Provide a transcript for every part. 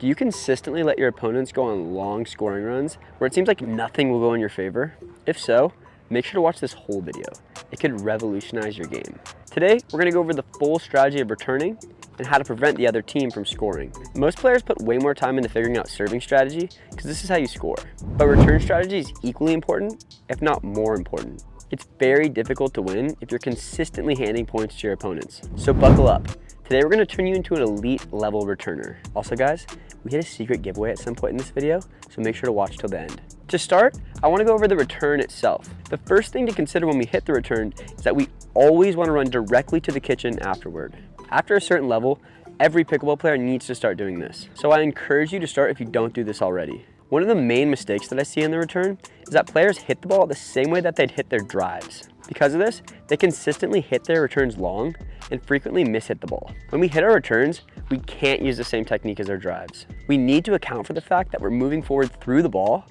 Do you consistently let your opponents go on long scoring runs where it seems like nothing will go in your favor? If so, make sure to watch this whole video. It could revolutionize your game. Today, we're gonna go over the full strategy of returning and how to prevent the other team from scoring. Most players put way more time into figuring out serving strategy because this is how you score. But return strategy is equally important, if not more important. It's very difficult to win if you're consistently handing points to your opponents. So buckle up. Today we're gonna turn you into an elite level returner. Also guys, we had a secret giveaway at some point in this video, so make sure to watch till the end. To start, I wanna go over the return itself. The first thing to consider when we hit the return is that we always wanna run directly to the kitchen afterward. After a certain level, every pickleball player needs to start doing this. So I encourage you to start if you don't do this already. One of the main mistakes that I see in the return is that players hit the ball the same way that they'd hit their drives. Because of this, they consistently hit their returns long and frequently mishit the ball. When we hit our returns, we can't use the same technique as our drives. We need to account for the fact that we're moving forward through the ball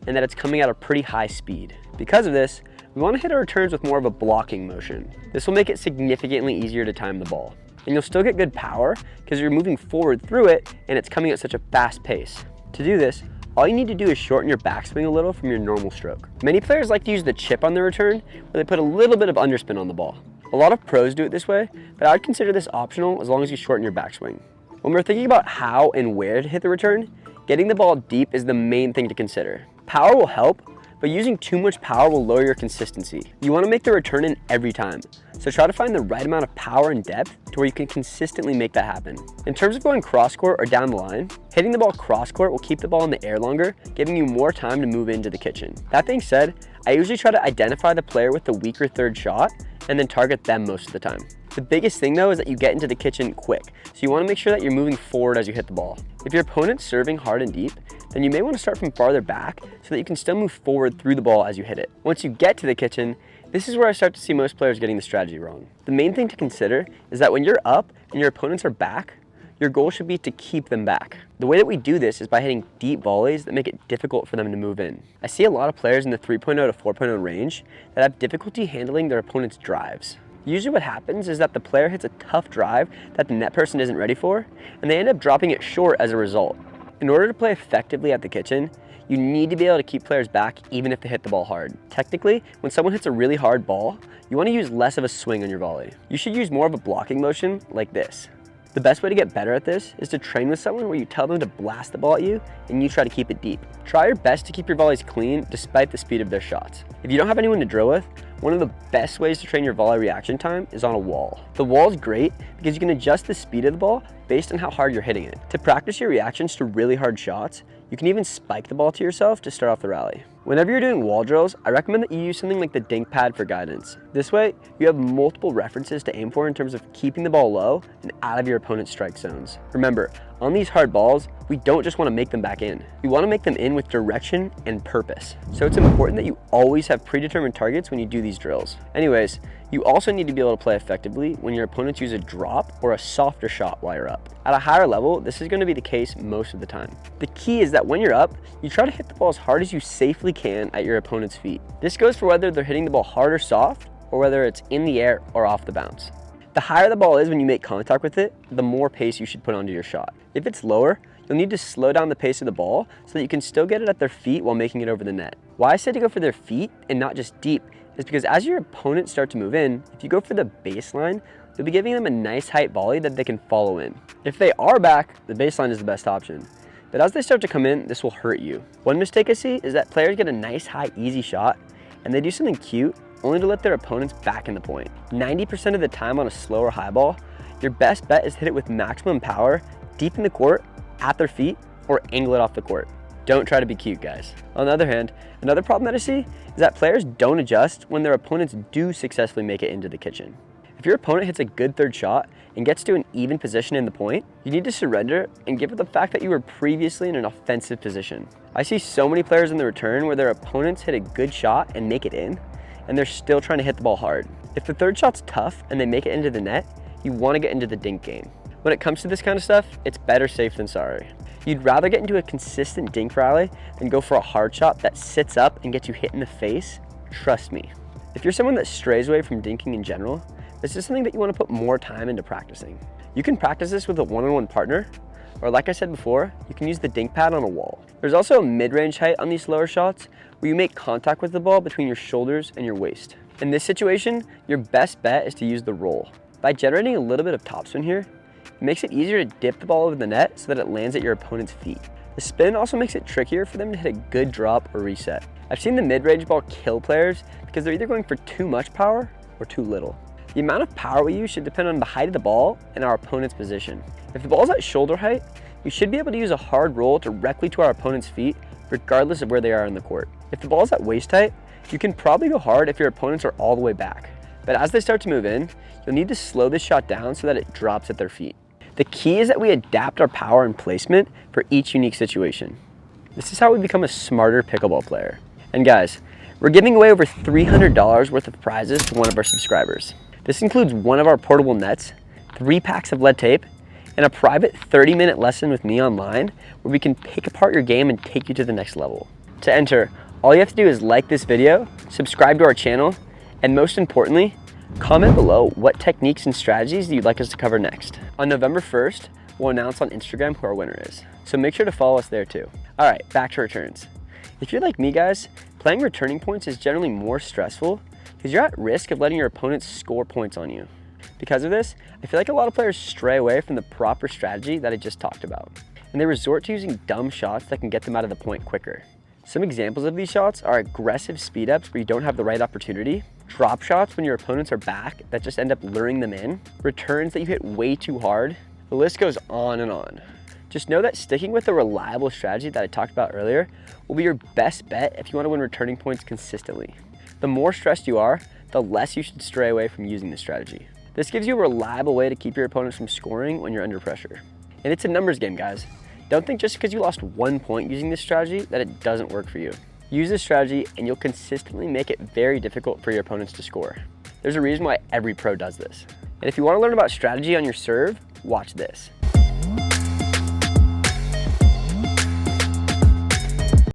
and that it's coming at a pretty high speed. Because of this, we want to hit our returns with more of a blocking motion. This will make it significantly easier to time the ball. And you'll still get good power because you're moving forward through it and it's coming at such a fast pace. To do this, all you need to do is shorten your backswing a little from your normal stroke. Many players like to use the chip on the return where they put a little bit of underspin on the ball. A lot of pros do it this way, but I'd consider this optional as long as you shorten your backswing. When we're thinking about how and where to hit the return, getting the ball deep is the main thing to consider. Power will help, but using too much power will lower your consistency. You want to make the return in every time, so try to find the right amount of power and depth to where you can consistently make that happen. In terms of going cross court or down the line, hitting the ball cross court will keep the ball in the air longer, giving you more time to move into the kitchen. That being said, I usually try to identify the player with the weaker third shot and then target them most of the time. The biggest thing though is that you get into the kitchen quick, so you want to make sure that you're moving forward as you hit the ball. If your opponent's serving hard and deep, then you may want to start from farther back so that you can still move forward through the ball as you hit it. Once you get to the kitchen, this is where I start to see most players getting the strategy wrong. The main thing to consider is that when you're up and your opponents are back, your goal should be to keep them back. The way that we do this is by hitting deep volleys that make it difficult for them to move in. I see a lot of players in the 3.0 to 4.0 range that have difficulty handling their opponent's drives. Usually what happens is that the player hits a tough drive that the net person isn't ready for, and they end up dropping it short as a result. In order to play effectively at the kitchen, you need to be able to keep players back even if they hit the ball hard. Technically, when someone hits a really hard ball, you want to use less of a swing on your volley. You should use more of a blocking motion like this. The best way to get better at this is to train with someone where you tell them to blast the ball at you and you try to keep it deep. Try your best to keep your volleys clean despite the speed of their shots. If you don't have anyone to drill with, one of the best ways to train your volley reaction time is on a wall. The wall is great because you can adjust the speed of the ball based on how hard you're hitting it. To practice your reactions to really hard shots, you can even spike the ball to yourself to start off the rally. Whenever you're doing wall drills, I recommend that you use something like the dink pad for guidance. This way, you have multiple references to aim for in terms of keeping the ball low and out of your opponent's strike zones. Remember, on these hard balls, we don't just want to make them back in. We want to make them in with direction and purpose. So it's important that you always have predetermined targets when you do these drills. Anyways, you also need to be able to play effectively when your opponents use a drop or a softer shot while you're up. At a higher level, this is going to be the case most of the time. The key is that when you're up, you try to hit the ball as hard as you safely can at your opponent's feet. This goes for whether they're hitting the ball hard or soft, or whether it's in the air or off the bounce. The higher the ball is when you make contact with it, the more pace you should put onto your shot. If it's lower, you'll need to slow down the pace of the ball so that you can still get it at their feet while making it over the net. Why I said to go for their feet and not just deep is because as your opponents start to move in, if you go for the baseline, you'll be giving them a nice height volley that they can follow in. If they are back, the baseline is the best option. But as they start to come in, this will hurt you. One mistake I see is that players get a nice high easy shot and they do something cute only to let their opponents back in the point. 90% of the time on a slower high ball, your best bet is to hit it with maximum power, deep in the court, at their feet, or angle it off the court. Don't try to be cute, guys. On the other hand, another problem that I see is that players don't adjust when their opponents do successfully make it into the kitchen. If your opponent hits a good third shot and gets to an even position in the point, you need to surrender and give it the fact that you were previously in an offensive position. I see so many players in the return where their opponents hit a good shot and make it in, and they're still trying to hit the ball hard. If the third shot's tough and they make it into the net, you want to get into the dink game. When it comes to this kind of stuff, it's better safe than sorry. You'd rather get into a consistent dink rally than go for a hard shot that sits up and gets you hit in the face. Trust me. If you're someone that strays away from dinking in general, this is something that you want to put more time into practicing. You can practice this with a one-on-one partner, Or like I said before, you can use the dink pad on a wall. There's also a mid-range height on these slower shots where you make contact with the ball between your shoulders and your waist. In this situation, your best bet is to use the roll. By generating a little bit of topspin here, it makes it easier to dip the ball over the net so that it lands at your opponent's feet. The spin also makes it trickier for them to hit a good drop or reset. I've seen the mid-range ball kill players because they're either going for too much power or too little. The amount of power we use should depend on the height of the ball and our opponent's position. If the ball is at shoulder height, you should be able to use a hard roll directly to our opponent's feet, regardless of where they are in the court. If the ball is at waist height, you can probably go hard if your opponents are all the way back. But as they start to move in, you'll need to slow this shot down so that it drops at their feet. The key is that we adapt our power and placement for each unique situation. This is how we become a smarter pickleball player. And guys, we're giving away over $300 worth of prizes to one of our subscribers. This includes one of our portable nets, 3 packs of lead tape, and a private 30-minute lesson with me online where we can pick apart your game and take you to the next level. To enter, all you have to do is like this video, subscribe to our channel, and most importantly, comment below what techniques and strategies you'd like us to cover next. On November 1st, we'll announce on Instagram who our winner is, so make sure to follow us there too. All right, back to returns. If you're like me, guys, playing returning points is generally more stressful because you're at risk of letting your opponents score points on you. Because of this, I feel like a lot of players stray away from the proper strategy that I just talked about, and they resort to using dumb shots that can get them out of the point quicker. Some examples of these shots are aggressive speed ups where you don't have the right opportunity, drop shots when your opponents are back that just end up luring them in, returns that you hit way too hard. The list goes on and on. Just know that sticking with the reliable strategy that I talked about earlier will be your best bet if you want to win returning points consistently. The more stressed you are, the less you should stray away from using this strategy. This gives you a reliable way to keep your opponents from scoring when you're under pressure. And it's a numbers game, guys. Don't think just because you lost 1 point using this strategy that it doesn't work for you. Use this strategy and you'll consistently make it very difficult for your opponents to score. There's a reason why every pro does this. And if you want to learn about strategy on your serve, watch this.